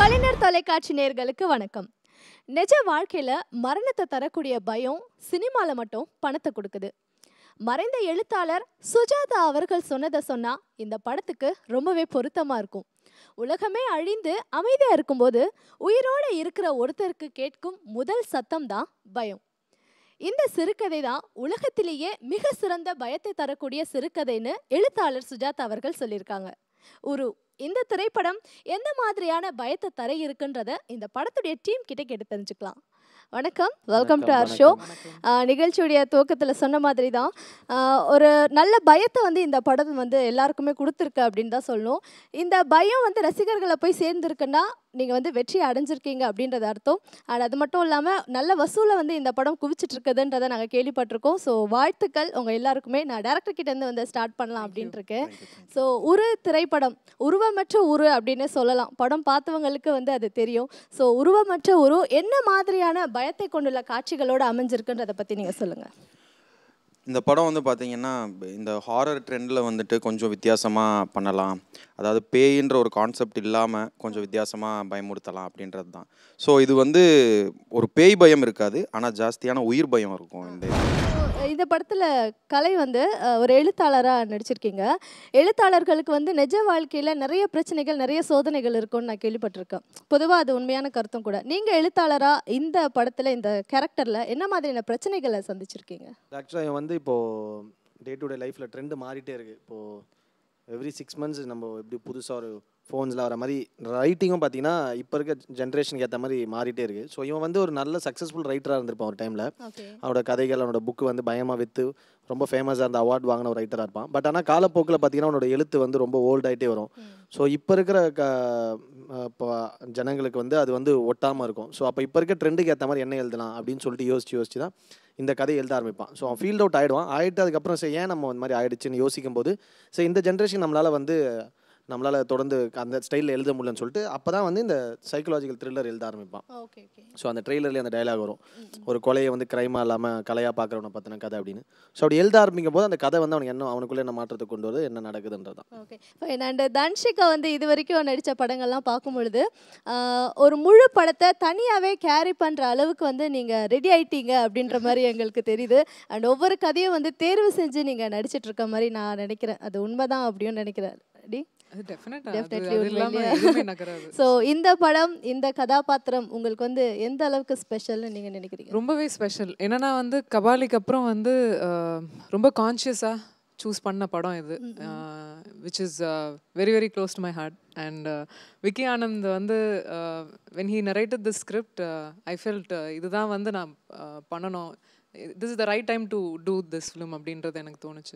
கலைஞர் தொலைக்காட்சி நேயர்களுக்கு வணக்கம். நிஜ வாழ்க்கையில மரணத்தை தரக்கூடிய பயம் சினிமால மட்டும் பணத்தை கொடுக்குது. மறைந்த எழுத்தாளர் சுஜாதா அவர்கள் சொன்னதை சொன்னா இந்த படத்துக்கு ரொம்பவே பொருத்தமா இருக்கும். உலகமே அழிந்து அமைதியா இருக்கும்போது உயிரோட இருக்கிற ஒருத்தருக்கு கேட்கும் முதல் சத்தம் தான் பயம். இந்த சிறுகதை தான் உலகத்திலேயே மிக சிறந்த பயத்தை தரக்கூடிய சிறுகதைன்னு எழுத்தாளர் சுஜாதா அவர்கள் சொல்லியிருக்காங்க. உரு இந்த திரைப்படம் எந்த மாதிரியான பயத்தை தர இருக்குன்றத இந்த படத்துடைய டீம் கிட்ட கேட்டு தெரிஞ்சுக்கலாம். வணக்கம், வெல்கம் டு அவர் ஷோ. நிகழ்ச்சியுடைய துவக்கத்தில் சொன்ன மாதிரி தான் ஒரு நல்ல பயத்தை வந்து இந்த படம் வந்து எல்லாருக்குமே கொடுத்துருக்கு அப்படின்னு தான் சொல்லணும். இந்த பயம் வந்து ரசிகர்களை போய் சேர்ந்துருக்குன்னா நீங்கள் வந்து வெற்றி அடைஞ்சிருக்கீங்க அப்படின்றது அர்த்தம். அண்ட் அது மட்டும் இல்லாமல் நல்ல வசூலை வந்து இந்த படம் குவிச்சிட்டு இருக்குதுன்றதை நாங்கள் கேள்விப்பட்டிருக்கோம். ஸோ வாழ்த்துக்கள் உங்கள் எல்லாருக்குமே. நான் டேரக்டர் கிட்டேருந்து வந்து ஸ்டார்ட் பண்ணலாம் அப்படின்ட்டு இருக்கேன். ஸோ உரு திரைப்படம் உருவமற்ற உரு அப்படின்னு சொல்லலாம். படம் பார்த்தவங்களுக்கு வந்து அது தெரியும். ஸோ உருவமற்ற உரு என்ன மாதிரியான பயத்தை கொண்டுள்ள காட்சிகளோடு அமைஞ்சிருக்குன்றதை பற்றி நீங்கள் சொல்லுங்கள். இந்த படம் வந்து பார்த்திங்கன்னா இந்த ஹாரர் ட்ரெண்டில் வந்துட்டு கொஞ்சம் வித்தியாசமாக பண்ணலாம். அதாவது பேயின்ற ஒரு கான்செப்ட் இல்லாமல் கொஞ்சம் வித்தியாசமாக பயமுறுத்தலாம் அப்படின்றது தான். ஸோ இது வந்து ஒரு பேய் பயம் இருக்காது, ஆனால் ஜாஸ்தியான உயிர் பயம் இருக்கும். இந்த படத்தில் கலை வந்து ஒரு எழுத்தாளராக நடிச்சிருக்கீங்க. எழுத்தாளர்களுக்கு வந்து நிஜ வாழ்க்கையில் நிறைய பிரச்சனைகள் நிறைய சோதனைகள் இருக்கும்னு நான் கேள்விப்பட்டிருக்கேன். பொதுவாக அது உண்மையான கருத்தும் கூட. நீங்கள் எழுத்தாளராக இந்த படத்தில் இந்த கேரக்டரில் என்ன மாதிரியான பிரச்சனைகளை சந்திச்சிருக்கீங்க? ஆக்சுவலாக வந்து இப்போது டே டு டே லைஃப்பில் ட்ரெண்டு மாறிட்டே இருக்குது. இப்போது எவ்ரி 6 months நம்ம எப்படி புதுசாக ஒரு ஃபோன்ஸில் வர மாதிரி ரைட்டிங்கும் பார்த்தீங்கன்னா இப்போ இருக்க ஜென்ரேஷனுக்கு ஏற்ற மாதிரி மாறிட்டே இருக்குது. ஸோ இவன் வந்து ஒரு நல்ல சக்ஸஸ்ஃபுல் ரைட்டராக இருந்திருப்பான் ஒரு டைமில். அவனோட கதைகள் அவனோட புக்கு வந்து பயமாக விற்று ரொம்ப ஃபேமஸாக இருந்த அவார்ட் வாங்கின ஒரு ரைட்டராக இருப்பான். பட் ஆனால் காலப்போக்கில் பார்த்தீங்கன்னா அவனோட எழுத்து வந்து ரொம்ப ஓல்டாகிட்டே வரும். ஸோ இப்போ இருக்கிற இப்போ ஜனங்களுக்கு வந்து அது வந்து ஒட்டாமல் இருக்கும். ஸோ அப்போ இப்போ இருக்க ட்ரெண்டுக்கு ஏற்ற மாதிரி என்ன எழுதலாம் அப்படின்னு சொல்லிட்டு யோசிச்சு தான் இந்த கதையை எழுத ஆரம்பிப்பான். ஸோ அவன் ஃபீல்ட் அவுட் ஆகிட்டு அதுக்கப்புறம் சரி ஏன் நம்ம அந்த மாதிரி ஆகிடுச்சுன்னு யோசிக்கும் போது சரி இந்த ஜென்ரேஷன் நம்மளால் தொடர்ந்து அந்த ஸ்டைலில் எழுத முடியலன்னு சொல்லிட்டு அப்போ தான் வந்து இந்த சைக்கலாஜிக்கல் த்ரில்லர் எழுத ஆரம்பிப்பான். ஸோ அந்த ட்ரெய்லர்லேயே அந்த டைலாக் வரும், ஒரு கொலையை வந்து க்ரைமாக இல்லாமல் கலையாக பார்க்குறவனை பற்றின கதை அப்படின்னு. ஸோ அப்படி எழுத ஆரம்பிக்கும் போது அந்த கதை வந்து அவனுக்குள்ளே என்ன மாற்றத்தை கொண்டு வருது, என்ன நடக்குதுன்றது தான். ஓகே, அண்ட் தன்ஷிகா வந்து இது வரைக்கும் நடித்த படங்கள்லாம் பார்க்கும் பொழுது ஒரு முழு படத்தை தனியாகவே கேரி பண்ணுற அளவுக்கு வந்து நீங்கள் ரெடி ஆகிட்டீங்க அப்படின்ற மாதிரி எங்களுக்கு தெரியுது. அண்ட் ஒவ்வொரு கதையும் வந்து தேர்வு செஞ்சு நீங்கள் நடிச்சிட்டு இருக்க மாதிரி நான் நினைக்கிறேன். அது உண்மைதான் அப்படின்னு நினைக்கிறேன். ஸோ இந்த படம் இந்த கதாபாத்திரம் உங்களுக்கு வந்து எந்த அளவுக்கு ஸ்பெஷல்னு நீங்கள் நினைக்கிறீங்க? ரொம்பவே ஸ்பெஷல். என்னன்னா வந்து கபாலிக்கு அப்புறம் வந்து ரொம்ப கான்ஷியஸாக சூஸ் பண்ண படம் இது, which is very very close to my heart. And Vicky Anand வந்து when he narrated the script I felt இதுதான் வந்து நான் பண்ணணும், this is the right time to do this film அப்படின்றது எனக்கு தோணுச்சு.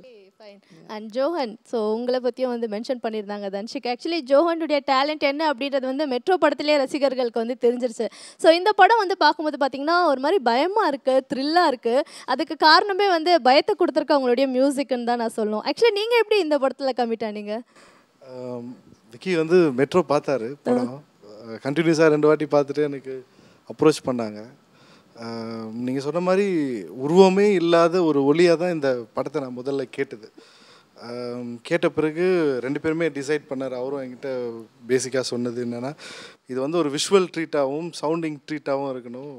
அண்ட் ஜோஹன், ஸோ உங்களை பற்றியும் வந்து மென்ஷன் பண்ணியிருந்தாங்க தன்ஷிக். ஆக்சுவலி ஜோஹனுடைய டேலண்ட் என்ன அப்படின்றது வந்து மெட்ரோ படத்திலே ரசிகர்களுக்கு வந்து தெரிஞ்சிருச்சு. ஸோ இந்த படம் வந்து பார்க்கும்போது பார்த்தீங்கன்னா ஒரு மாதிரி பயமாக இருக்குது, த்ரில்லாக இருக்குது. அதுக்கு காரணமே வந்து பயத்தை கொடுத்துருக்க அவங்களுடைய மியூசிக்னு தான் நான் சொல்லணும். ஆக்சுவலி நீங்கள் எப்படி இந்த படத்தில் கமிட் ஆனீங்க? விக்கி வந்து மெட்ரோ பார்த்தாரு படம், கண்டினியூஸாக 2 வாட்டி பார்த்துட்டு எனக்கு அப்ரோச் பண்ணாங்க. நீங்கள் சொன்ன மாதிரி உருவமே இல்லாத ஒரு ஒளியாக தான் இந்த படத்தை நான் முதல்ல கேட்டது. கேட்ட பிறகு 2 பேருமே டிசைட் பண்ணார். அவரும் என்கிட்ட பேசிக்காக சொன்னது என்னென்னா இது வந்து ஒரு விஷுவல் ட்ரீட்டாகவும் சவுண்டிங் ட்ரீட்டாகவும் இருக்கணும்.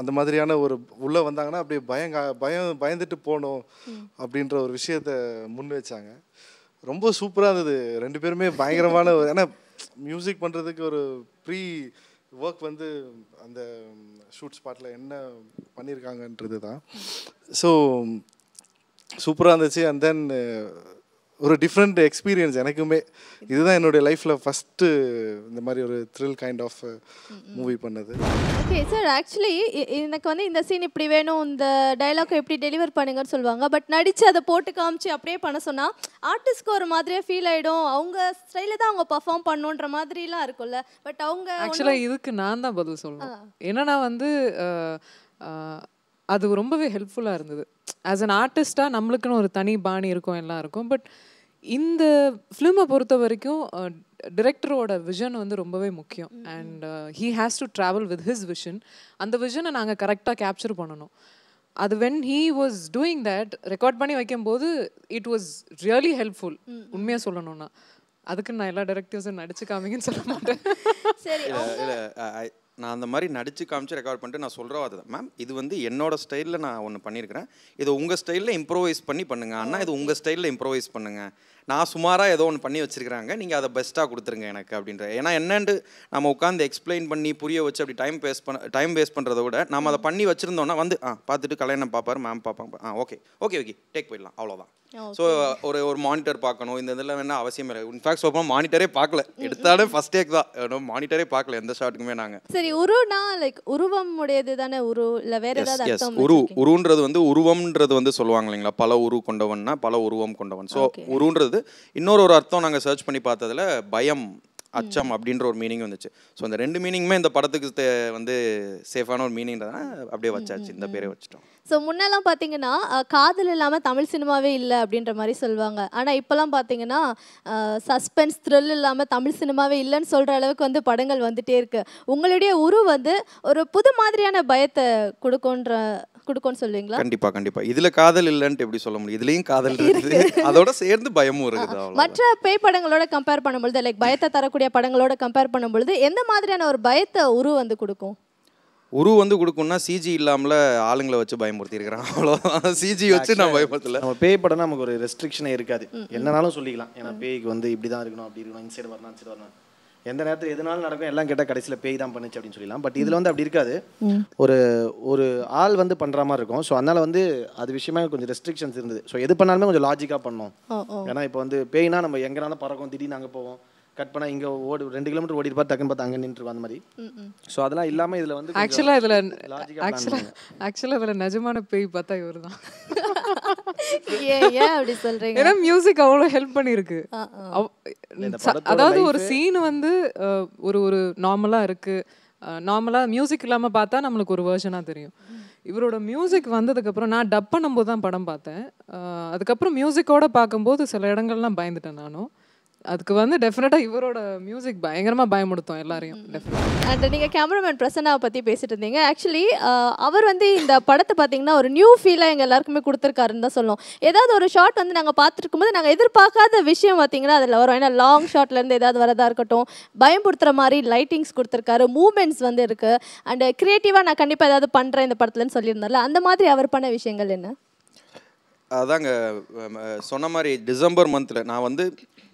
அந்த மாதிரியான ஒரு உள்ளே வந்தாங்கன்னா அப்படியே பயந்துட்டு போகணும் அப்படின்ற ஒரு விஷயத்தை முன் வச்சாங்க. ரொம்ப சூப்பராக இருந்தது. 2 பேருமே பயங்கரமான, ஏன்னா மியூசிக் பண்ணுறதுக்கு ஒரு ப்ரீ ஒர்க் வந்து அந்த ஷூட் ஸ்பாட்டில் என்ன பண்ணியிருக்காங்கன்றது தான். ஸோ சூப்பராக இருந்துச்சு. அண்ட் தென் ஒரு டிஃப்ரெண்ட் எக்ஸ்பீரியன்ஸ் எனக்குமே. இதுதான் என்னுடைய லைஃப்பில் ஃபஸ்ட்டு இந்த மாதிரி ஒரு த்ரில் கைண்ட் ஆஃப் மூவி பண்ணது. ஓகே சார், ஆக்சுவலி எனக்கு வந்து இந்த சீன் இப்படி வேணும், இந்த டைலாக் எப்படி டெலிவர் பண்ணுங்கன்னு சொல்லுவாங்க. பட் நடித்து அதை போட்டு காமிச்சு அப்படியே பண்ண சொன்னால் ஆர்டிஸ்ட்க்கு ஒரு மாதிரியே ஃபீல் ஆகிடும். அவங்க ஸ்டைலில் தான் அவங்க பர்ஃபார்ம் பண்ணுன்ற மாதிரிலாம் இருக்கும்ல. பட் அவங்க ஆக்சுவலாக இதுக்கு நான் தான் பதில் சொல்லணும். என்னன்னா வந்து அது ரொம்பவே ஹெல்ப்ஃபுல்லாக இருந்தது. ஆஸ் அன் ஆர்டிஸ்டாக நம்மளுக்குன்னு ஒரு தனி பாணி இருக்கும், எல்லாம் இருக்கும். பட் இந்த ஃபிலிமை பொறுத்த வரைக்கும் டிரெக்டரோட விஷன் வந்து ரொம்பவே முக்கியம். And he has to travel with his vision. அந்த விஷனை நாங்கள் கரெக்டாக கேப்சர் பண்ணணும். அது when he was doing that record பண்ணி வைக்கும்போது இட் வாஸ் ரியலி ஹெல்ப்ஃபுல். உண்மையாக சொல்லணும்னா அதுக்கு நான் எல்லா டைரக்டர்ஸும் நடிச்சு காமிங்கன்னு சொல்ல மாட்டேன். சரி, இல்லை நான் அந்த மாதிரி நடித்து காமிச்சு ரெக்கார்ட் பண்ணிட்டு நான் சொல்கிறோம் அதுதான் மேம் இது வந்து என்னோட ஸ்டைலில் நான் ஒன்று பண்ணியிருக்கிறேன், இது உங்கள் ஸ்டைலில் இம்ப்ரோவைஸ் பண்ணுங்கள் அண்ணா, இது உங்கள் ஸ்டைலில் இம்ப்ரோவைஸ் பண்ணுங்கள், நான் சுமாராக ஏதோ ஒன்று பண்ணி வச்சுருக்கிறாங்க, நீங்கள் அதை பெஸ்ட்டாக கொடுத்துருங்க எனக்கு அப்படின்ற. ஏன்னா என்னென்று நம்ம உட்காந்து எக்ஸ்பிளைன் பண்ணி புரிய வச்சு அப்படி டைம் வேஸ்ட் பண்ணுறத விட நம்ம அதை பண்ணி வச்சுருந்தோன்னா வந்து பார்த்துட்டு கல்யாணம் பார்ப்பார், மேம் பார்ப்பாங்க, ஓகே ஓகே ஓகே டேக் போயிடலாம், அவ்வளோதான். ஸோ ஒரு மானிட்டர் பார்க்கணும், இந்த இதில் வேணால் அவசியம் இல்லை. இன்ஃபேக்ட் சொல்லப்போனால் மானிட்டரே பார்க்கல, எடுத்தாலும் ஃபஸ்ட் டேக் தான், மானிட்டரே பார்க்கல எந்த ஷாட்டுக்குமே நாங்கள். சரி, உருனா லைக் உருவம் உடையது தானே உரு, இல்லை வேற ஏதாவது அர்த்தம்? உருன்றது வந்து உருவம்ன்றது வந்து சொல்லுவாங்க இல்லைங்களா, பல உரு கொண்டவன்னா பல உருவம் கொண்டவன். ஸோ உருன்றது இன்னொரு அர்த்தம் நாங்கள் சர்ச் பண்ணி பார்த்ததில் பயம், அச்சம் அப்படின்ற ஒரு மீனிங் வந்துச்சு. ஸோ இந்த ரெண்டு மீனிங்குமே இந்த படத்துக்கு வந்து சேஃபான ஒரு மீனிங்கிறதுனா அப்படியே வச்சாச்சு, இந்த பேரே வச்சுட்டோம். ஸோ முன்னெல்லாம் பார்த்தீங்கன்னா காதல் இல்லாமல் தமிழ் சினிமாவே இல்லை அப்படின்ற மாதிரி சொல்லுவாங்க. ஆனால் இப்போல்லாம் பார்த்தீங்கன்னா சஸ்பென்ஸ் த்ரில் இல்லாமல் தமிழ் சினிமாவே இல்லைன்னு சொல்கிற அளவுக்கு வந்து படங்கள் வந்துட்டே இருக்கு. உங்களுடைய உரு வந்து ஒரு புது மாதிரியான பயத்தை கொடுக்கும்னு சொல்லுவீங்களா? கண்டிப்பாக இதில் காதல் இல்லைன்ட்டு எப்படி சொல்ல முடியும், இதுலேயும் காதல் இருக்குது, அதோட சேர்ந்து பயமும் இருக்குது. மற்ற பேய் படங்களோட கம்பேர் பண்ணும்பொழுது லைக் பயத்தை தரக்கூடிய படங்களோட கம்பேர் பண்ணும்பொழுது எந்த மாதிரியான ஒரு பயத்தை உரு வந்து கொடுக்கும்? உரு வந்து கொடுக்கும்னா சிஜி இல்லாமல் ஆளுங்களை வச்சு பயமுறுத்தி இருக்கிறான், அவ்வளோதான். சிஜி வச்சு நான் பயமுறுத்தல. நம்ம பேய் படம்னா நமக்கு ஒரு ரெஸ்ட்ரிக்ஷனே இருக்காது, என்னன்னாலும் சொல்லிக்கலாம். ஏன்னா பேய்க்கு வந்து இப்படி தான் இருக்கணும், அப்படி இருக்கணும், இன்சைடு வரணும், இன்சைடு வரணும், எந்த நேரத்தில் எதுனாலும் நடக்கும், எல்லாம் கேட்டால் கடைசியில் பேய் தான் பண்ணுச்சு அப்படின்னு சொல்லலாம். பட் இதில் வந்து அப்படி இருக்காது, ஒரு ஆள் வந்து பண்ணுற மாதிரி இருக்கும். ஸோ அதனால் வந்து அது விஷயமா கொஞ்சம் ரெஸ்ட்ரிக்ஷன்ஸ் இருந்தது. ஸோ எது பண்ணாலுமே கொஞ்சம் லாஜிக்காக பண்ணோம். ஏன்னா இப்போ வந்து பேய்னா நம்ம எங்கேனாலும் பறக்கும், திடீர்னு அங்கே போவோம், கட் பண்ணால் இங்கே 2 கிலோமீட்டர் ஓடி இருப்பா, டக்குன்னு பார்த்து அங்கே நின்றுருவோம், அந்த மாதிரி. ஸோ அதெல்லாம் இல்லாமல் இதில் வந்து ஆக்சுவலாக இதில் நிஜமான பேய் பார்த்தா இவர் தான். ஏன் அப்படி சொல்கிறீங்க? ஏன்னா மியூசிக் அவ்வளோ ஹெல்ப் பண்ணியிருக்கு. அதாவது ஒரு சீன் வந்து ஒரு நார்மலாக இருக்குது, நார்மலாக மியூசிக் இல்லாமல் பார்த்தா நம்மளுக்கு ஒரு வேர்ஷனாக தெரியும். இவரோட மியூசிக் வந்ததுக்கப்புறம் நான் டப் பண்ணும்போது தான் படம் பார்த்தேன். அதுக்கப்புறம் மியூசிக்கோடு பார்க்கும்போது சில இடங்கள்லாம் பயந்துட்டேன் நானும். அதுக்கு வந்து டெஃபினட்டாக இவரோட மியூசிக் பயங்கரமாக பயமுடுத்தும் எல்லாரையும். அண்ட் நீங்கள் கேமராமேன் பிரசன்னாவை பற்றி பேசிட்டு இருந்தீங்க. ஆக்சுவலி அவர் வந்து இந்த படத்தை பார்த்தீங்கன்னா ஒரு நியூ ஃபீலாக எங்கள் எல்லாருக்குமே கொடுத்துருக்காருன்னு தான் சொல்லணும். ஏதாவது ஒரு ஷாட் வந்து நாங்கள் பார்த்துருக்கும் போது நாங்கள் எதிர்பார்க்காத விஷயம் பார்த்தீங்கன்னா அதில் வரும். ஏன்னா லாங் ஷாட்லேருந்து ஏதாவது வரதா இருக்கட்டும், பயம்படுத்துகிற மாதிரி லைட்டிங்ஸ் கொடுத்துருக்காரு, மூமெண்ட்ஸ் வந்து இருக்குது. அண்ட் க்ரியேட்டிவாக நான் கண்டிப்பாக ஏதாவது பண்ணுறேன் இந்த படத்துலன்னு சொல்லியிருந்தார்ல, அந்த மாதிரி அவர் பண்ண விஷயங்கள் என்ன? அதாங்க சொன்ன மாதிரி டிசம்பர் மந்தில் நான் வந்து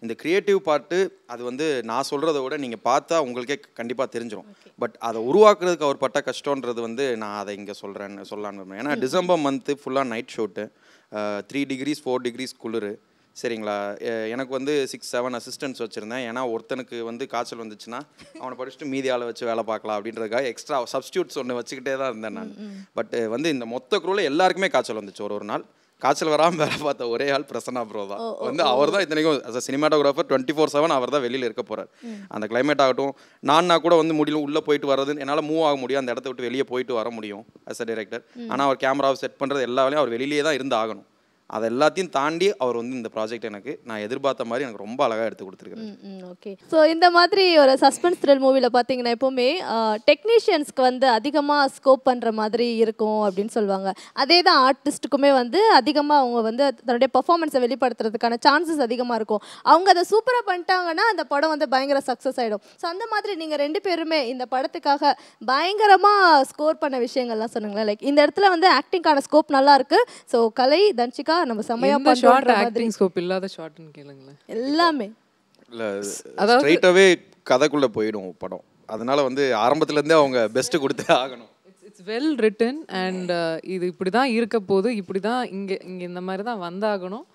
இந்த க்ரியேட்டிவ் பார்ட்டு அது வந்து நான் சொல்கிறத விட நீங்கள் பார்த்தா உங்களுக்கே கண்டிப்பாக தெரிஞ்சிடும். பட் அதை உருவாக்குறதுக்கு அவர் பட்ட கஷ்டன்றது வந்து நான் அதை இங்கே சொல்லலான்னு. ஏன்னா டிசம்பர் மந்த்து ஃபுல்லாக நைட் ஷூட்டு, 3 degrees 4 degrees குளிர், சரிங்களா. எனக்கு வந்து 6-7 அசிஸ்டன்ட்ஸ் வச்சுருந்தேன். ஏன்னா ஒருத்தனுக்கு வந்து காய்ச்சல் வந்துச்சுன்னா அவனை படிச்சுட்டு மீதி ஆளை வச்சு வேலை பார்க்கலாம் அப்படின்றதுக்காக எக்ஸ்ட்ரா சப்ஸ்டியூட்ஸ் ஒன்று வச்சுக்கிட்டே தான் இருந்தேன் நான். பட் வந்து இந்த மொத்த குரூவில் எல்லாருக்குமே காய்ச்சல் வந்துச்சு. ஒரு நாள் காய்ச்சல் வராமல் வேலை பார்த்த ஒரே ஆள் பிரசன்னா ப்ரோ தான். வந்து அவர் தான் இத்தனைக்கும் அஸ் அ சினிமாட்டோகிராஃபர் 24/7 அவர் தான் வெளியில் இருக்க போகிறார். அந்த கிளைமேட் ஆகட்டும், நான் கூட வந்து முடியல உள்ளே போயிட்டு வர்றது என்னால் மூவ் ஆக முடியும், அந்த இடத்த விட்டு வெளியே போயிட்டு வர முடியும் அஸ் அ டைரக்டர். ஆனால் அவர் கேமராவை செட் பண்ணுறது எல்லா வேலையும் அவர் வெளியிலே தான் இருந்து ஆகணும். அது எல்லாத்தையும் தாண்டி அவர் வந்து இந்த ப்ராஜெக்ட் எனக்கு நான் எதிர்பார்த்த மாதிரி எனக்கு ரொம்ப அழகாக எடுத்து கொடுத்துருக்காரு. ஓகே. ஸோ இந்த மாதிரி ஒரு சஸ்பென்ஸ் த்ரில் மூவியில் பார்த்தீங்கன்னா எப்போவுமே டெக்னீஷியன்ஸ்க்கு வந்து அதிகமாக ஸ்கோப் பண்ணுற மாதிரி இருக்கும் அப்படின்னு சொல்லுவாங்க. அதே தான் ஆர்டிஸ்ட்டுக்குமே வந்து அதிகமாக அவங்க வந்து தன்னுடைய பர்ஃபார்மன்ஸை வெளிப்படுத்துறதுக்கான சான்சஸ் அதிகமாக இருக்கும். அவங்க அதை சூப்பராக பண்ணிட்டாங்கன்னா அந்த படம் வந்து பயங்கர சக்ஸஸ் ஆகிடும். ஸோ அந்த மாதிரி நீங்கள் 2 பேருமே இந்த படத்துக்காக பயங்கரமாக ஸ்கோர் பண்ண விஷயங்கள்லாம் சொன்னாங்களே, லைக் இந்த இடத்துல வந்து ஆக்டிங்கான ஸ்கோப் நல்லா இருக்கு. ஸோ கலை, தன்ஷிகா நம்ம செமையா பண்ற மாதிரி ஸ்கோப் இல்லாத ஷாட்னு கேளுங்களேன். எல்லாமே இல்ல ஸ்ட்ரைட்டாவே கதைக்குள்ள போய்டும் படம். அதனால வந்து ஆரம்பத்துல இருந்தே அவங்க பெஸ்ட் கொடுத்தே ஆகணும். இட்ஸ் வெல் ரிட்டன் அண்ட் இது இப்படி தான் இருக்க போது, இப்படி தான் இங்கே இந்த மாதிரி தான் வந்தாகணும்.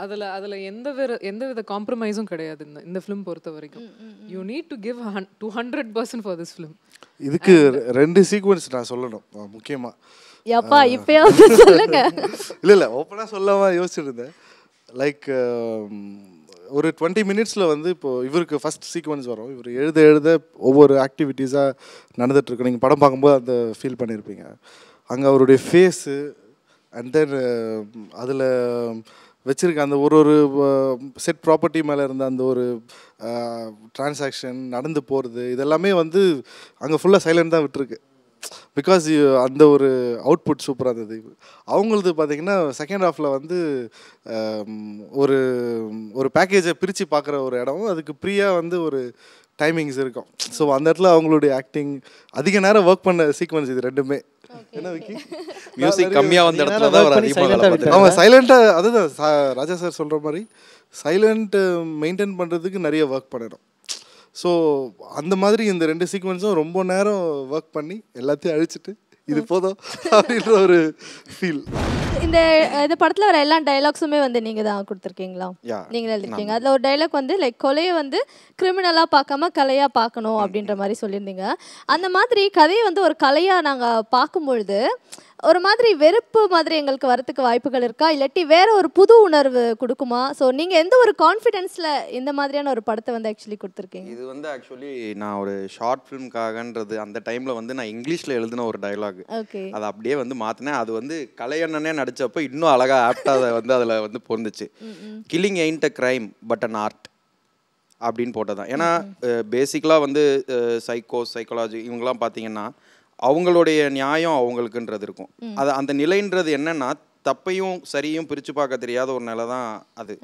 அதில் எந்தவித காம்ப்ரமைஸும் கிடையாது இந்த ஃபிலிம் பொறுத்த வரைக்கும். You need to give 200% for this film. இதுக்கு 2 சீக்வன்ஸ் நான் சொல்லணும் முக்கியமாக. யப்பா இப்பயே சொல்லுங்க. இல்லை ஓப்பனாக சொல்லாம யோசிச்சுட்டு இருந்தேன். லைக் ஒரு 20 minutesல வந்து இப்போது இவருக்கு ஃபஸ்ட் சீக்வன்ஸ் வரும். இவர் எழுத ஒவ்வொரு ஆக்டிவிட்டீஸாக நடந்துகிட்ருக்கு. நீங்கள் படம் பார்க்கும்போது அந்த ஃபீல் பண்ணியிருப்பீங்க. அங்கே அவருடைய ஃபேஸு அண்ட் தென் அதில் வச்சுருக்க அந்த ஒரு செட் ப்ராப்பர்ட்டி மேலே இருந்த அந்த ஒரு டிரான்சாக்ஷன் நடந்து போகிறது, இதெல்லாமே வந்து அங்கே ஃபுல்லாக சைலண்ட் தான் விட்டுருக்கு. பிகாஸ் அந்த ஒரு அவுட்புட் சூப்பராக இருந்தது. அவங்களது பார்த்தீங்கன்னா செகண்ட் ஹாஃபில் வந்து ஒரு ஒரு பேக்கேஜை பிரித்து பார்க்குற ஒரு இடம், அதுக்கு ப்ரீயாக வந்து ஒரு டைமிங்ஸ் இருக்கும். ஸோ அந்த இடத்துல அவங்களுடைய ஆக்டிங் அதிக நேரம் ஒர்க் பண்ண சீக்வன்ஸ் இது ரெண்டுமே. என்ன விக்கி மியூசிக் கம்மியாக வந்த இடத்துல தான் அவர் அதிகமாக வேலை பார்த்தாரு. அவங்க சைலண்ட்டாக, அதுதான் ராஜா சார் சொல்கிற மாதிரி சைலண்ட் மெயின்டைன் பண்ணுறதுக்கு நிறைய ஒர்க் பண்ணிடும். ஸோ அந்த மாதிரி இந்த 2 சீக்வன்ஸும் ரொம்ப நேரம் ஒர்க் பண்ணி எல்லாத்தையும் அழிச்சிட்டு இது போதும் அப்படின்ற ஒரு ஃபீல். இந்த படத்தில் வர எல்லா டைலாக்ஸுமே வந்து நீங்கள் தான் கொடுத்துருக்கீங்களா? நீங்கள் எழுதிருக்கீங்க. அதில் ஒரு டைலாக் வந்து லைக் கொலையை வந்து கிரிமினலாக பார்க்காம கலையாக பார்க்கணும் அப்படின்ற மாதிரி சொல்லியிருந்தீங்க. அந்த மாதிரி கதையை வந்து ஒரு கலையாக நாங்கள் பார்க்கும்பொழுது ஒரு மாதிரி வெறுப்பு மாதிரி எங்களுக்கு வரத்துக்கு வாய்ப்புகள் இருக்கா, இல்லாட்டி வேற ஒரு புது உணர்வு கொடுக்குமா? ஸோ நீங்கள் எந்த ஒரு கான்ஃபிடென்ஸில் இந்த மாதிரியான ஒரு படத்தை வந்து ஆக்சுவலி கொடுத்துருக்கீங்க? இது வந்து ஆக்சுவலி நான் ஒரு ஷார்ட் ஃபிலிம்காகன்றது அந்த டைமில் வந்து நான் இங்கிலீஷில் எழுதின ஒரு டைலாக். ஓகே. அதை அப்படியே வந்து மாற்றினேன். அது வந்து கலையண்ணனே நடித்தப்போ இன்னும் அழகாக ஆப்டாக வந்து அதில் வந்து பொருந்துச்சு. Killing ain't a crime but an art அப்படின்னு போட்டதான். ஏன்னா பேசிக்கலாக வந்து சைக்காலஜி இவங்கெல்லாம் பார்த்தீங்கன்னா அவங்களுடைய நியாயம் அவங்களுக்குன்றது இருக்கும். அது அந்த நிலைன்றது என்னன்னா தப்பையும் சரியும் பிரித்து பார்க்க தெரியாத ஒரு நிலை தான் அது.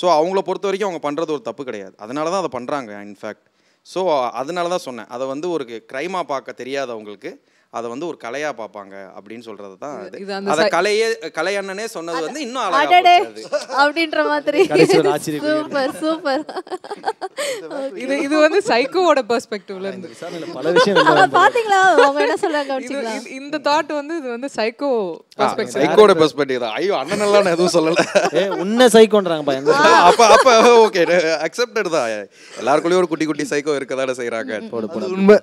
ஸோ அவங்கள பொறுத்த வரைக்கும் அவங்க பண்ணுறது ஒரு தப்பு கிடையாது, அதனால தான் அதை பண்ணுறாங்க இன்ஃபேக்ட். ஸோ அதனால தான் சொன்னேன், அதை வந்து ஒரு க்ரைமாக பார்க்க தெரியாதவங்களுக்கு அதை வந்து ஒரு கலையாக பார்ப்பாங்க அப்படின்னு சொல்கிறது தான் அது. அதை கலையண்ணனே சொன்னது வந்து இன்னும் அழகாக அப்படின்ற மாதிரி. Super super. இது வந்து சைக்கோவோட பெர்ஸ்பெக்டிவ்ல இருந்து பல விஷயம் பாத்தீங்களா அவங்க என்ன சொல்றாங்க. இந்த தாட் வந்து இது வந்து சைக்கோ பெர்ஸ்பெக்டிவ், சைக்கோட பெர்ஸ்பெக்டிவ் தான். ஐயோ அண்ணனெல்லாம் நான் எதுவும் சொல்லல, உன்ன சைக்கோன்றாங்க. அப்ப ஓகே அக்செப்டட் தான். எல்லாருக்குள்ளேயும் ஒரு குட்டி குட்டி சைக்கோ இருக்கதான செய்யறாங்க. உண்மை.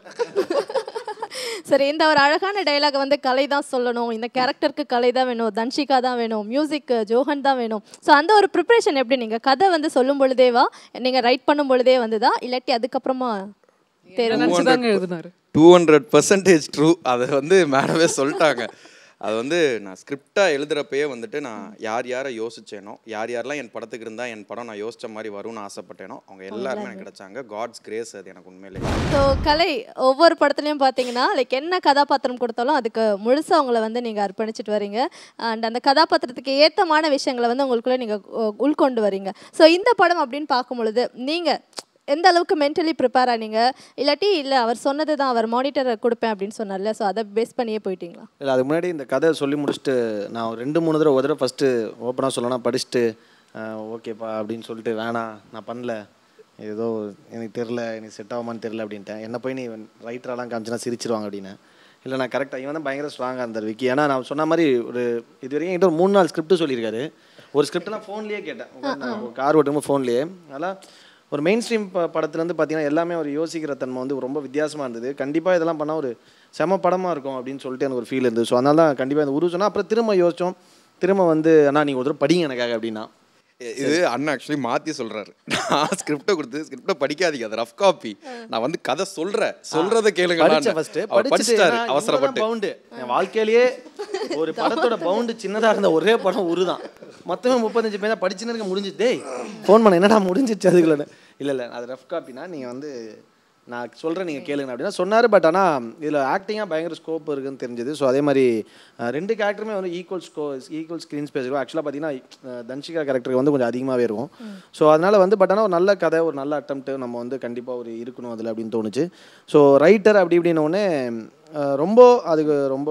சரி, இந்த ஒரு அழகான டைலாக் வந்து கலை தான் சொல்லணும், இந்த கேரக்டருக்கு கலை தான் வேணும், தன்ஷிகா தான் வேணும், மியூசிக் ஜோஹன் தான் வேணும். ஸோ அந்த ஒரு ப்ரிப்ரேஷன் எப்படி நீங்கள் கதை வந்து சொல்லும் பொழுதேவா, நீங்கள் ரைட் பண்ணும் பொழுதே வந்துதா, இல்லாட்டி அதுக்கப்புறமா நினச்சிதாங்க எழுதினாரு? 200% ட்ரூ. அதை வந்து மேடமே சொல்லிட்டாங்க. அது வந்து நான் ஸ்கிரிப்டாக எழுதுகிறப்பயே வந்துட்டு நான் யார் யாரை யோசிச்சேனோ, யார் யாரெல்லாம் என் படத்துக்கு இருந்தால் என் படம் நான் யோசித்த மாதிரி வரும்னு ஆசைப்பட்டேனோ அவங்க எல்லாருமே எனக்கு கிடைச்சாங்க. காட்ஸ் கிரேஸ் அது எனக்கு உண்மையிலே. ஸோ கலை ஒவ்வொரு படத்துலையும் பார்த்தீங்கன்னா லைக் என்ன கதாபாத்திரம் கொடுத்தாலும் அதுக்கு முழுசாக அவங்கள வந்து நீங்கள் அர்ப்பணிச்சுட்டு வரீங்க. அண்ட் அந்த கதாபாத்திரத்துக்கு ஏற்றமான விஷயங்களை வந்து உங்களுக்குள்ளே நீங்கள் உள்கொண்டு வரீங்க. ஸோ இந்த படம் அப்படின்னு பார்க்கும் பொழுது நீங்கள் எந்த அளவுக்கு மென்டலி ப்ரிப்பேர் ஆனீங்க, இல்லாட்டி இல்லை அவர் சொன்னது தான், அவர் மானிட்டரை கொடுப்பேன் அப்படின்னு சொன்னார்ல, ஸோ அதை பேஸ் பண்ணியே போயிட்டீங்களா? இல்லை, அதுக்கு முன்னாடி இந்த கதை சொல்லி முடிச்சுட்டு நான் 2-3 தடவை ஒரு தடவை ஃபஸ்ட்டு ஓப்பனாக சொல்லணும் படிச்சுட்டு ஓகேப்பா அப்படின்னு சொல்லிட்டு வேணாம் நான் பண்ணல, ஏதோ எனக்கு தெரில, எனக்கு செட் ஆகுமான்னு தெரில அப்படின்ட்டேன். என்ன போய் நீ ரைட்டரெல்லாம் காமிச்சுனா சிரிச்சிருவாங்க அப்படின்னு. இல்லை நான் கரெக்டாக இவன் தான் பயங்கர ஸ்ட்ராங்காக இருந்தார் விக்கி. ஏன்னா நான் சொன்ன மாதிரி ஒரு இது வரைக்கும் என்கிட்ட ஒரு 3-4 ஸ்கிரிப்ட் சொல்லியிருக்காரு. ஒரு ஸ்கிரிப்ட்லாம் ஃபோன்லேயே கேட்டேன், கார் ஓட்டும்போது ஃபோன்லேயே. அதெல்லாம் ஒரு மெயின் ஸ்ட்ரீம் படத்துலேருந்து பார்த்தீங்கன்னா எல்லாமே ஒரு யோசிக்கிற தன்மை வந்து ரொம்ப வித்தியாசமாக இருந்தது. கண்டிப்பாக இதெல்லாம் பண்ணால் ஒரு செம படமாக இருக்கும் அப்படின்னு சொல்லிட்டு எனக்கு ஒரு ஃபீல் இருந்தது. ஸோ அதனால தான் கண்டிப்பாக இந்த சொன்னால் அப்புறம் திரும்ப யோசித்தோம். திரும்ப வந்து அண்ணா நீங்கள் ஒரு தடவை படிங்க எனக்காக அப்படின்னா. இது அண்ணா ஆக்சுவலி மாற்றி சொல்கிறாரு. நான் ஸ்கிரிப்டை கொடுத்து ஸ்கிரிப்டை படிக்காதீங்க, அது ரஃப் காப்பி, நான் வந்து கதை சொல்கிறத கேளுங்க. படிச்சுட்டாரு அவசரப்பட்டு. பவுண்டு என் வாழ்க்கையிலேயே ஒரு படத்தோட பவுண்டு சின்னதாக இருந்த ஒரே படம் உருதான். மொத்தமே 35 பேர் தான் படிச்சுன்னு இருக்க முடிஞ்சிச்சு. டேய் ஃபோன் பண்ண என்னடா முடிஞ்சிச்சு அதுக்குள்ள. இல்லை அது ரஃப் காப்பினா நீங்கள் வந்து நான் சொல்கிறேன் நீங்கள் கேளுங்க அப்படின்னா சொன்னார். பட் ஆனால் இதில் ஆக்டிங்காக பயங்கர ஸ்கோப் இருக்குதுன்னு தெரிஞ்சது. ஸோ அதே மாதிரி 2 கேரக்டருமே வந்து ஈக்குவல் ஸ்க்ரீன் ஸ்பேஸ் இருக்கும். ஆக்சுவலாக பார்த்தீங்கன்னா தன்ஷிகா கேரக்டருக்கு வந்து கொஞ்சம் அதிகமாகவே இருக்கும். ஸோ அதனால் வந்து பட் ஆனால் ஒரு நல்ல கதை, ஒரு நல்ல அட்டம்ப்ட்டு நம்ம வந்து கண்டிப்பாக ஒரு இருக்கணும் அதில் அப்படின்னு தோணுச்சு. ஸோ ரைட்டர் அப்படி இப்படின்னோடனே ரொம்ப அதுக்கு ரொம்ப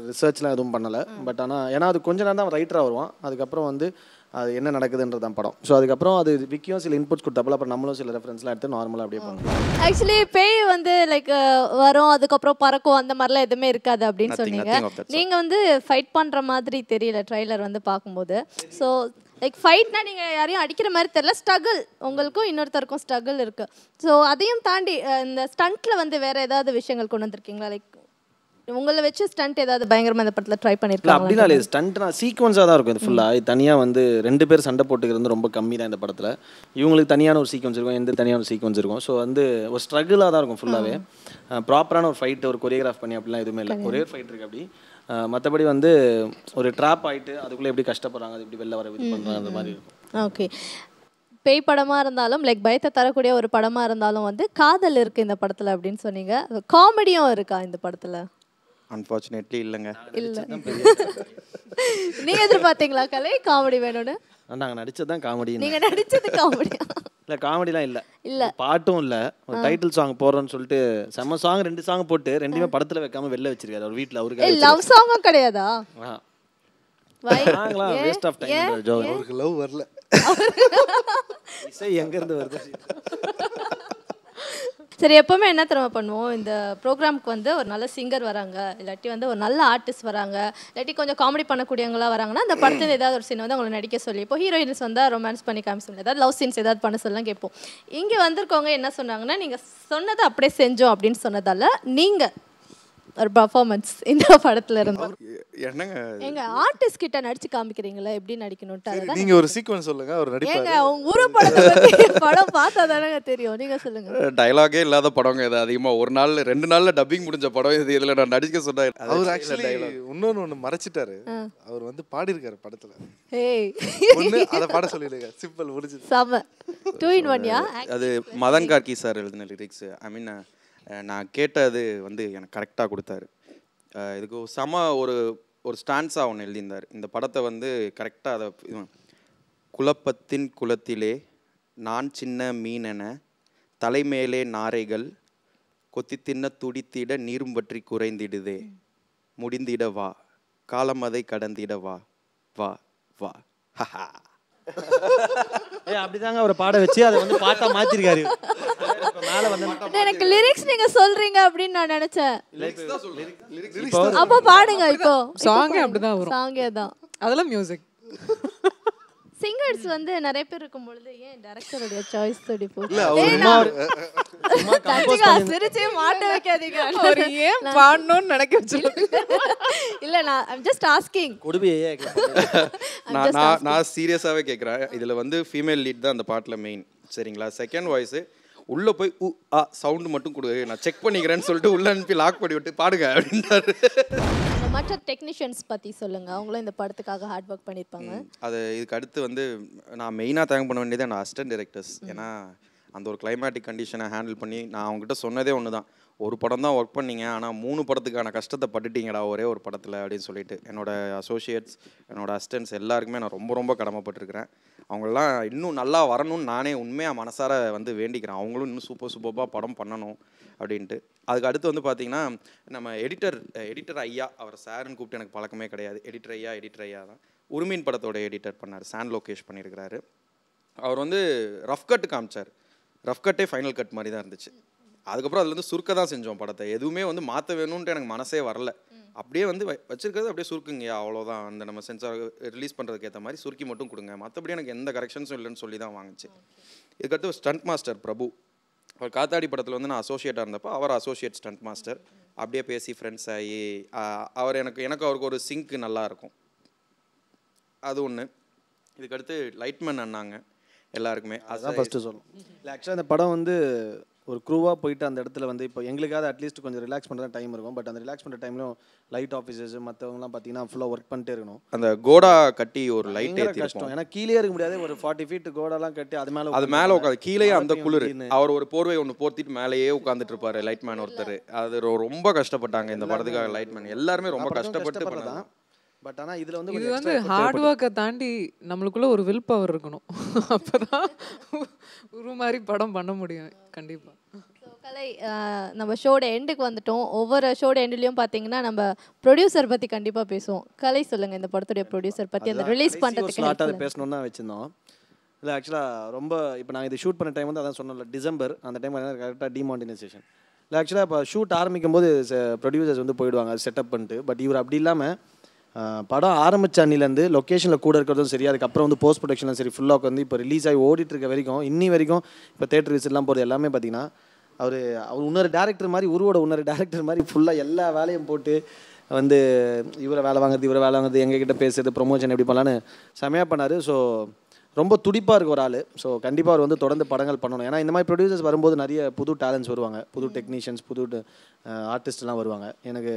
ரிசர்ச்லாம் எதுவும் பண்ணலை. பட் ஆனால் ஏன்னா அது கொஞ்ச நேரம் தான் ரைட்டராக வருவான், அதுக்கப்புறம் வந்து அது என்ன நடக்குதுன்றது தான் படம். ஸோ அதுக்கப்புறம் அது விக்கியும் சில இன்புட்ஸ் கொடுத்தாப்புல, அப்புறம் நம்மளும் சில ரெஃபரன்ஸ்லாம் எடுத்து நார்மலாக அப்படியே பண்ணுவோம். ஆக்சுவலி பேய் வந்து லைக் வரும், அதுக்கப்புறம் பறக்கும், அந்த மாதிரிலாம் எதுவுமே இருக்காது அப்படின்னு சொன்னீங்க. நீங்கள் வந்து ஃபைட் பண்ணுற மாதிரி தெரியல ட்ரைலர் வந்து பார்க்கும்போது. ஸோ லைக் ஃபைட்னா நீங்கள் யாரையும் அடிக்கிற மாதிரி தெரியல, ஸ்ட்ரகிள் உங்களுக்கும் இன்னொருத்தருக்கும் ஸ்ட்ரகிள் இருக்குது. ஸோ அதையும் தாண்டி இந்த ஸ்டண்ட்டில் வந்து வேறு ஏதாவது விஷயங்கள் கொண்டு வந்திருக்கீங்களா? லைக் உங்களை வச்சு ஸ்டண்ட் ஏதாவது பயங்கரமாக இந்த படத்தில் ட்ரை பண்ணியிருக்கீங்களா? அப்படிலாம் இல்லை, ஸ்டண்ட்னா சீக்வன்ஸாக தான் இருக்கும் இது ஃபுல்லாக. தனியாக வந்து 2 பேர் சண்டை போட்டுக்கிறது ரொம்ப கம்மி தான் இந்த படத்தில். இவங்களுக்கு தனியான ஒரு சீக்வன்ஸ் இருக்கும், எந்த தனியான ஒரு சீக்வன்ஸ் இருக்கும். ஸோ வந்து ஒரு ஸ்ட்ரகிளாக தான் இருக்கும் ஃபுல்லாகவே. ப்ராப்பரான ஒரு ஃபைட்டு, ஒரு கொரியோகிராஃப் பண்ணி அப்படிலாம் எதுவுமே இல்லை. ஒரே ஒரு ஃபைட் இருக்குது அப்படி. மற்றபடி வந்து ஒரு ட்ராப் ஆகிட்டு அதுக்குள்ளே எப்படி கஷ்டப்படுறாங்க, அது எப்படி வெளில வர இது பண்ணுறாங்க அந்த மாதிரி இருக்கும். ஓகே. பேய் படமாக இருந்தாலும் லைக் பயத்தை தரக்கூடிய ஒரு படமாக இருந்தாலும் வந்து காதல் இருக்குது இந்த படத்தில் அப்படின்னு சொன்னீங்க. காமெடியும் இருக்கா இந்த படத்தில்? அன்ஃபார்ச்சுனேட்லி இல்லைங்க. இல்ல நீங்க எதிர்பார்த்தீங்களா கலை காமெடி வேணும்னு? நாங்கள் நடிச்சது தான் காமெடி. நீங்க நடிச்சது காமெடியா? இல்லை காமெடிலாம் இல்லை, இல்ல பாட்டும் இல்லை. ஒரு டைட்டில் சாங் போடுறோன்னு சொல்லிட்டு செம்ம சாங் 2 சாங் போட்டு 2மே படத்தில் வைக்காம வெளில வச்சிருக்காரு அவர் வீட்டில். அவருக்கு லவ் சாங்கும் கிடையாதா? Waste of time. ஜோக் அவருக்கு லவ் வரல. இசை எங்கேருந்து வருது? சரி, எப்பவுமே என்ன தெரியுமா பண்ணுவோம், இந்த ப்ரோக்ராமுக்கு வந்து ஒரு நல்ல சிங்கர் வராங்க, இல்லாட்டி வந்து ஒரு நல்ல ஆர்டிஸ்ட் வராங்க, இல்லாட்டி கொஞ்சம் காமெடி பண்ணக்கூடியவங்களா வராங்கன்னா அந்த படத்தில் ஏதாவது ஒரு சீன் வந்து அவங்களை நடிக்க சொல்லி, இப்போ ஹீரோயின்ஸ் வந்தால் ரொமான்ஸ் பண்ணி காமிச்சு ஏதாவது லவ் சீன்ஸ் ஏதாவது பண்ண சொல்லலாம் கேட்போம். இங்கே வந்திருக்கவங்க என்ன சொன்னாங்கன்னா, நீங்கள் சொன்னதை அப்படியே செஞ்சோம் அப்படின்னு சொன்னதால நீங்கள் ஒரு பர்ஃபார்மன்ஸ் இந்த படத்துல இருந்து என்னங்க எங்க ஆர்டிஸ்ட் கிட்ட நடிச்சு காமிக்கிறீங்களா எப்படி நடிக்கணும்ட்டு? அதான் நீங்க ஒரு சீக்வென்ஸ் சொல்லுங்க, அவர் நடிப்பாரு. ஏங்க உங்க ஊரு படத்தை பத்தி படம் பார்த்தா தானே தெரியும், நீங்க சொல்லுங்க. டயலாகே இல்லாத படங்க இது. அதிகமா ஒரு நாள் 2 நாள்ல டப்பிங் முடிஞ்ச படம் இது. இதுல நான் நடிக்க சொன்னேன். அவர் ஆக்சுவலி இன்னொன்னு மறைச்சிட்டாரு. அவர் வந்து பாடியிருக்காரு படத்துல. ஏய் ஒண்ணு அதை பாட சொல்லிடுங்க, சிம்பிள் முடிஞ்சு. சம 2 in 1 யா? அது மதன் கார்கி சார் எழுதின லிரிக்ஸ். ஐ மீன் நான் கேட்டது வந்து எனக்கு கரெக்டாக கொடுத்தாரு. இதுக்கு ஒரு ஸ்டான்ஸா ஒன்று எழுதியிருந்தார். இந்த படத்தை வந்து கரெக்டாக அதை குழப்பத்தின் குளத்திலே நான் சின்ன மீனென தலைமேலே நாரைகள் கொத்தி தின்ன துடித்திட நீரும் பற்றி குறைந்திடுதே முடிந்திட வா காலம் அதை கடந்திட வா வா வா. அப்படிதாங்க அவரை பாட வச்சு அதை வந்து பாட்டா மாத்திருக்காரு. மேல வந்து எனக்கு லிரிக்ஸ் நீங்க சொல்றீங்க அப்படின்னு நான் நினைச்சேன். அப்ப பாடுங்க. இப்போ சாங்கே அப்படிதான் வரும். சாங்கே தான், அதெல்லாம் மியூசிக். சிங்கர்ஸ் வந்து நிறைய பேர் இருக்கும் பொழுது ஏன் டைரக்டரோட சாய்ஸ் தோடி போகுது? இல்ல அவர் சிரிச்சே மாட்ட வைக்காதீங்க. அவர் ஏன் பாடணும்னு நினைக்க வச்சிருக்கீங்க? இல்ல நான் ஐம் ஜஸ்ட் ஆஸ்கிங். கொடுமையே நான் சீரியஸாவே கேட்குறேன். இதுல வந்து ஃபீமேல் லீட் தான் அந்த பாட்டில் மெயின், சரிங்களா? செகண்ட் வாய்ஸ் உள்ள போய் சவுண்ட் மட்டும் கொடு, நான் செக் பண்ணிக்கிறேன்னு சொல்லிட்டு உள்ள அனுப்பி லாக் பண்ணி விட்டு பாடுங்க அப்படின்றாரு. மற்ற டெக்னீஷியன்ஸ் பற்றி சொல்லுங்க, அவங்களும் இந்த படத்துக்காக ஹார்ட் ஒர்க் பண்ணியிருப்பாங்க. அது இதுக்கு அடுத்து வந்து நான் மெயினாக தேங்க் பண்ண வேண்டியது என்னோட அசிஸ்டன்ட் டைரக்டர்ஸ். ஏன்னா அந்த ஒரு கிளைமேட்டிக் கண்டிஷனை ஹேண்டில் பண்ணி நான் அவங்ககிட்ட சொன்னதே ஒன்று தான், ஒரு படம் தான் ஒர்க் பண்ணீங்க ஆனால் 3 படத்துக்கான கஷ்டத்தை பட்டுட்டீங்கடா ஒரே ஒரு படத்தில் அப்படின்னு சொல்லிட்டு என்னோட அசோசியேட்ஸ் என்னோட அசிஸ்டன்ட்ஸ் எல்லாருக்குமே நான் ரொம்ப ரொம்ப கடமைப்பட்டிருக்கிறேன். அவங்களெலாம் இன்னும் நல்லா வரணும்னு நானே உண்மையாக மனசார வந்து வேண்டிக்கிறேன். அவங்களும் இன்னும் சூப்பராக படம் பண்ணணும் அப்படின்ட்டு. அதுக்கு அடுத்து வந்து பார்த்திங்கன்னா நம்ம எடிட்டர் ஐயா, அவர் சாருன்னு கூப்பிட்டு எனக்கு பழக்கமே கிடையாது. எடிட்டர் ஐயா தான் உரிமையின் படத்தோட எடிட்டர் பண்ணார், சான் லோகேஷ் பண்ணியிருக்கிறாரு. அவர் வந்து ரஃப் கட்டு காமிச்சார். ரஃப் கட்டே ஃபைனல் கட் மாதிரி தான் இருந்துச்சு. அதுக்கப்புறம் அதில் வந்து சுருக்க தான் செஞ்சோம் படத்தை. எதுவுமே வந்து மாற்ற வேணும்ன்ட்டு எனக்கு மனசே வரல. அப்படியே வந்து வச்சிருக்கிறது அப்படியே சுருக்குங்க, அவ்வளோதான். அந்த நம்ம சென்சார் ரிலீஸ் பண்ணுறதுக்கு ஏற்ற மாதிரி சுருக்கி மட்டும் கொடுங்க, மற்றபடி எனக்கு எந்த கரெக்ஷன்ஸும் இல்லைன்னு சொல்லி தான் வாங்கிச்சு. இதுக்கடுத்து ஸ்டண்ட் மாஸ்டர் பிரபு, அவர் காத்தாடி படத்தில் வந்து நான் அசோசியேட்டாக இருந்தப்போ அவர் அசோசியேட் ஸ்டண்ட் மாஸ்டர். அப்படியே பேசி ஃப்ரெண்ட்ஸ் ஆகி அவர் எனக்கு அவருக்கு ஒரு சிங்க் நல்லாயிருக்கும், அது ஒன்று. இதுக்கடுத்து லைட்மேன் அண்ணாங்க எல்லாருக்குமே அதான் ஃபஸ்ட்டு சொல்லணும். இல்லை ஆக்சுவலாக அந்த படம் வந்து ஒரு க்ரூவாக போயிட்டு அந்த இடத்துல வந்து இப்போ எங்களுக்காவது அட்லீஸ்ட் கொஞ்சம் ரிலாக்ஸ் பண்ணுற டைம் இருக்கும். பட் அந்த ரிலாக்ஸ் பண்ணுற டைம்லையும் லைட் ஆஃபீஸர்ஸ் மற்றவங்கலாம் பார்த்தீங்கன்னா ஃபுல்லாக ஒர்க் பண்ணிட்டே இருக்கணும். அந்த கோடா கட்டி ஒரு லைட் கஷ்டம், ஏன்னா கீழே இருக்க முடியாது. ஒரு 40 feet கோடாலாம் கட்டி அது மேலே உட்காந்து கீழே அந்த குளிர், அவர் ஒரு போர்வை ஒன்று போர்த்திட்டு மேலேயே உட்காந்துட்டு இருப்பாரு லைட்மேன் ஒருத்தர். அது ரொம்ப கஷ்டப்பட்டாங்க இந்த படத்துக்காக. லைட்மேன் எல்லாருமே ரொம்ப கஷ்டப்பட்டு பண்ணாங்க. பட் ஆனால் இதில் வந்து இது வந்து ஹார்ட் ஒர்க்கை தாண்டி நம்மளுக்குள்ள ஒரு வில் பவர் இருக்கணும். அப்போதான் ஒரு மாதிரி படம் பண்ண முடியும் கண்டிப்பாக. கலை, நம்ம ஷோட எண்டுக்கு வந்துட்டோம். ஒவ்வொரு ஷோட எண்டுலையும் பார்த்தீங்கன்னா நம்ம ப்ரொடியூசர் பற்றி கண்டிப்பாக பேசுவோம். கலை சொல்லுங்கள், இந்த படத்துடைய ப்ரொடியூசர் பற்றி அந்த ரிலீஸ் பண்ணுறதுக்கு அதை பேசணுன்னு தான் வச்சுருந்தோம். இல்லை ஆக்சுவலாக ரொம்ப இப்போ நாங்கள் இது ஷூட் பண்ண டைம் வந்து அதான் சொன்னோம்ல, டிசம்பர். அந்த டைம் கரெக்டாக டிமானிட்டைசேஷன். இல்லை ஆக்சுவலாக இப்போ ஷூட் ஆரம்பிக்கும் போது ப்ரொடியூசர்ஸ் வந்து போயிடுவாங்க செட்டப் பண்ணிட்டு. பட் இவர் அப்படி இல்லாமல் படம் ஆரம்பித்த அன்னிலேருந்து லொக்கேஷனில் கூட இருக்கிறதும் சரி, அதுக்கப்புறம் வந்து போஸ்ட் ப்ரொடக்ஷனும் சரி, ஃபுல்லாக வந்து இப்போ ரிலீஸ் ஆகி ஓடிட்டு இருக்க வரைக்கும் இன்னி வரைக்கும் இப்போ தேட்டர் விசிட்லாம் போகிறது எல்லாமே பார்த்தீங்கன்னா அவர் இன்னொரு டேரக்டர் மாதிரி, இன்னொரு டேரக்டர் மாதிரி ஃபுல்லாக எல்லா வேலையும் போட்டு வந்து இவரை வேலை வாங்குறது எங்ககிட்ட பேசுறது, ப்ரொமோஷன் எப்படி பண்ணலான்னு செமையாக பண்ணார். ஸோ ரொம்ப துடிப்பாக இருக்க ஒரு ஆள். ஸோ கண்டிப்பாக அவர் வந்து தொடர்ந்து படங்கள் பண்ணணும். ஏன்னா இந்த மாதிரி ப்ரொடியூசர்ஸ் வரும்போது நிறைய புது டேலண்ட்ஸ் வருவாங்க, புது டெக்னீஷியன்ஸ், புது ஆர்டிஸ்ட்லாம் வருவாங்க. எனக்கு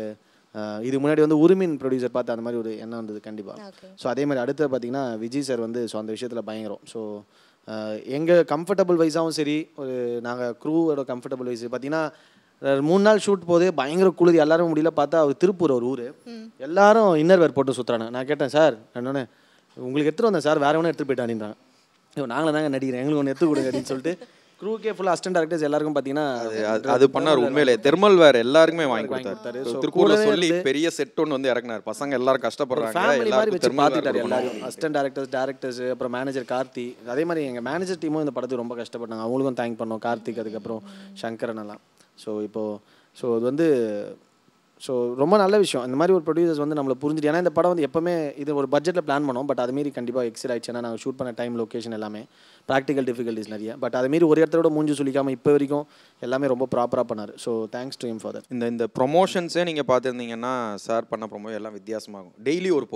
இதுக்கு முன்னாடி வந்து உரிமின் ப்ரொடியூசர் பார்த்து அந்த மாதிரி ஒரு எண்ணம் வந்தது கண்டிப்பாக. ஸோ அதே மாதிரி அடுத்து பார்த்திங்கன்னா விஜய் சார் வந்து ஸோ அந்த விஷயத்தில் பயங்கரம். ஸோ எங்கள் கம்ஃபர்டபுள் வைஸாகவும் சரி, ஒரு நாங்கள் க்ரூவோட கம்ஃபர்டபுள் வைஸ் பார்த்திங்கன்னா 3 நாள் ஷூட் போது பயங்கர குளிர், எல்லாரும் முடியல. பார்த்தா அவர் திருப்பூர் ஒரு ஊர், எல்லாரும் இன்னர்வேர் போட்டு சுற்றுறாங்க. நான் கேட்டேன் சார் என்னொன்னே, உங்களுக்கு எடுத்துகிட்டு வந்தேன் சார், வேறு ஒன்றும் எடுத்துகிட்டு போயிட்டானின்றாங்க. நாங்களும் தாங்க நடிக்கிறேன், எங்களுக்கு ஒன்று எடுத்து கொடுங்க அப்படின்னு சொல்லிட்டு க்ரூக்கே ஃபுல்லாக அசிஸ்டன்ட் டேரக்டர்ஸ் எல்லாருக்கும் பார்த்தீங்கன்னா அது பண்ணார். உண்மையிலே தெர்மல் வேர் எல்லாருக்குமே வாங்கி கொடுத்தாரு. திருப்பூர்ல சொல்லி பெரிய செட் ஒன்று வந்து இறக்குனார். பசங்க எல்லாரும் கஷ்டப்படுறாங்க, ஃபேமிலி மாதிரி வச்சு பார்த்துட்டாரு எல்லாரும். அசிஸ்டன்ட் டேரக்டர்ஸ் அப்புறம் மேனேஜர் கார்த்தி, அதே மாதிரி எங்கள் மேனேஜர் டீமும் இந்த படத்துக்கு ரொம்ப கஷ்டப்பட்டாங்க. அவங்களுக்கும் தேங்க் பண்ணோம், கார்த்திக், அதுக்கப்புறம் சங்கரன் எல்லாம். ஸோ இது வந்து ரொம்ப நல்ல விஷயம். இந்த மாதிரி ஒரு ப்ரொடியூசர்ஸ் வந்து நம்மளை புரிஞ்சுட்டு, ஏன்னா இந்த படம் வந்து எப்போவுமே இது ஒரு பட்ஜெட்டில் பிளான் பண்ணோம், பட் அதுமாரி கண்டிப்பாக எக்ஸிட் ஆயிடுச்சு. ஏன்னா நாங்கள் ஷூட் பண்ண டைம், லொக்கேஷன் எல்லாமே ப்ராக்டிக்கல் டிஃபிகல்ட்டிஸ் நிறைய, பட் அதுமாரி ஒரு இடத்தோட மூஞ்சி சுளிக்காமல் இப்போ வரைக்கும் எல்லாமே ரொம்ப ப்ராப்பராக பண்ணார். So thanks to him for that. இந்த ப்ரொமோஷன்ஸே நீங்கள் பார்த்துருந்தீங்கன்னா சார் பண்ண ப்ரொமோ எல்லாம் வித்தியாசமாகும். டெய்லி ஒரு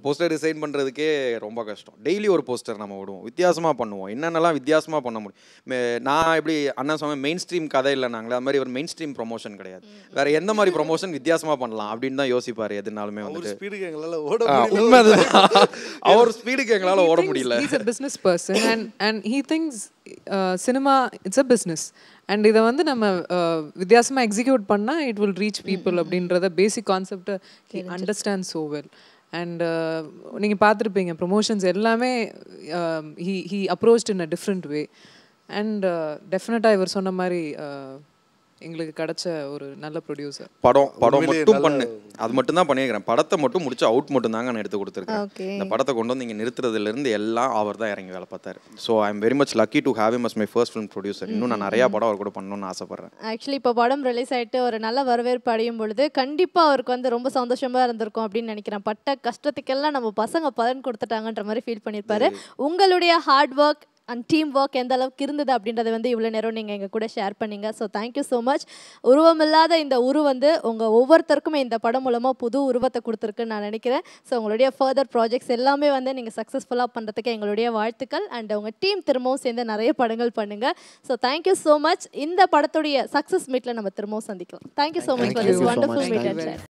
போஸ்டர் டிசைன் பண்ணுறதுக்கே ரொம்ப கஷ்டம். டெய்லி ஒரு போஸ்டர் நம்ம விடுவோம், வித்தியாசமாக பண்ணுவோம். என்னென்னலாம் வித்தியாசமாக பண்ண முடியும். நான் எப்படி அண்ணா சொன்ன மெயின் ஸ்ட்ரீம் கதை இல்லை, நாங்களே அது மாதிரி ஒரு மெயின் ஸ்ட்ரீம் ப்ரொமோஷன் கிடையாது. வேற எந்த மாதிரி ப்ரொமோஷன் வித்தியாசமாக பண்ணலாம் அப்படின்னு தான் யோசிப்பார் எதுனாலுமே. வந்து ஸ்பீடுக்கு எங்களால் ஓட உண்மை அவர் ஸ்பீடுக்கு எங்களால் ஓட முடியல. He's a business person and he thinks cinema it's a business and இதை வந்து நம்ம வித்தியாசமாக எக்ஸிக்யூட் பண்ணால் it will reach people அப்படின்றத பேசிக் கான்செப்டை he understands so well. And நீங்கள் பார்த்துருப்பீங்க ப்ரொமோஷன்ஸ் எல்லாமே he approached in a different way and டெஃபினட்டாக இவர் சொன்ன மாதிரி எங்களுக்கு கிடைச்ச ஒரு நல்ல ப்ரொடியூசர். படம் மட்டும் பண்ணு, அது மட்டும் தான் பண்ணியிருக்கிறேன். படத்தை மட்டும் முடிச்சு அவுட் மட்டும் தாங்க நான் எடுத்து கொடுத்துருக்கேன். இந்த படத்தை கொண்டு வந்து இங்கே நிறுத்துறதுலேருந்து எல்லாம் அவர் தான் இறங்கி வேலை பார்த்தாரு. So I am very much lucky to have him as my first film producer. இன்னும் நான் நிறையா படம் அவர் கூட பண்ணணும்னு ஆசைப்பட்றேன். ஆக்சுவலி இப்போ படம் ரிலீஸ் ஆகிட்டு ஒரு நல்ல வரவேற்பு அடையும் பொழுது கண்டிப்பாக அவருக்கு வந்து ரொம்ப சந்தோஷமாக இருந்திருக்கும் அப்படின்னு நினைக்கிறேன். பட்ட கஷ்டத்துக்கெல்லாம் நம்ம பசங்க பலன் கொடுத்துட்டாங்கன்ற மாதிரி ஃபீல் பண்ணியிருப்பாரு. உங்களுடைய hard work and team work எந்த அளவுக்கு இருந்தது அப்படின்றத வந்து இவ்வளோ நேரம் நீங்கள் எங்கள் கூட ஷேர் பண்ணீங்க. So thank you so much. உருவமில்லாத இந்த வந்து உங்கள் ஒவ்வொருத்தருக்குமே இந்த படம் மூலமாக புது உருவத்தை கொடுத்துருக்குன்னு நான் நினைக்கிறேன். ஸோ உங்களுடைய ஃபர்தர் ப்ராஜெக்ட்ஸ் எல்லாமே வந்து நீங்கள் சக்ஸஸ்ஃபுல்லாக பண்ணுறதுக்கு எங்களுடைய வாழ்த்துக்கள். அண்ட் உங்கள் டீம் திரும்பவும் சேர்ந்து நிறைய படங்கள் பண்ணுங்கள். So thank you so much. இந்த படத்துடைய சக்ஸஸ் மீட்டில் நம்ம திரும்பவும் சந்திக்கலாம். Thank you so much for this wonderful meet.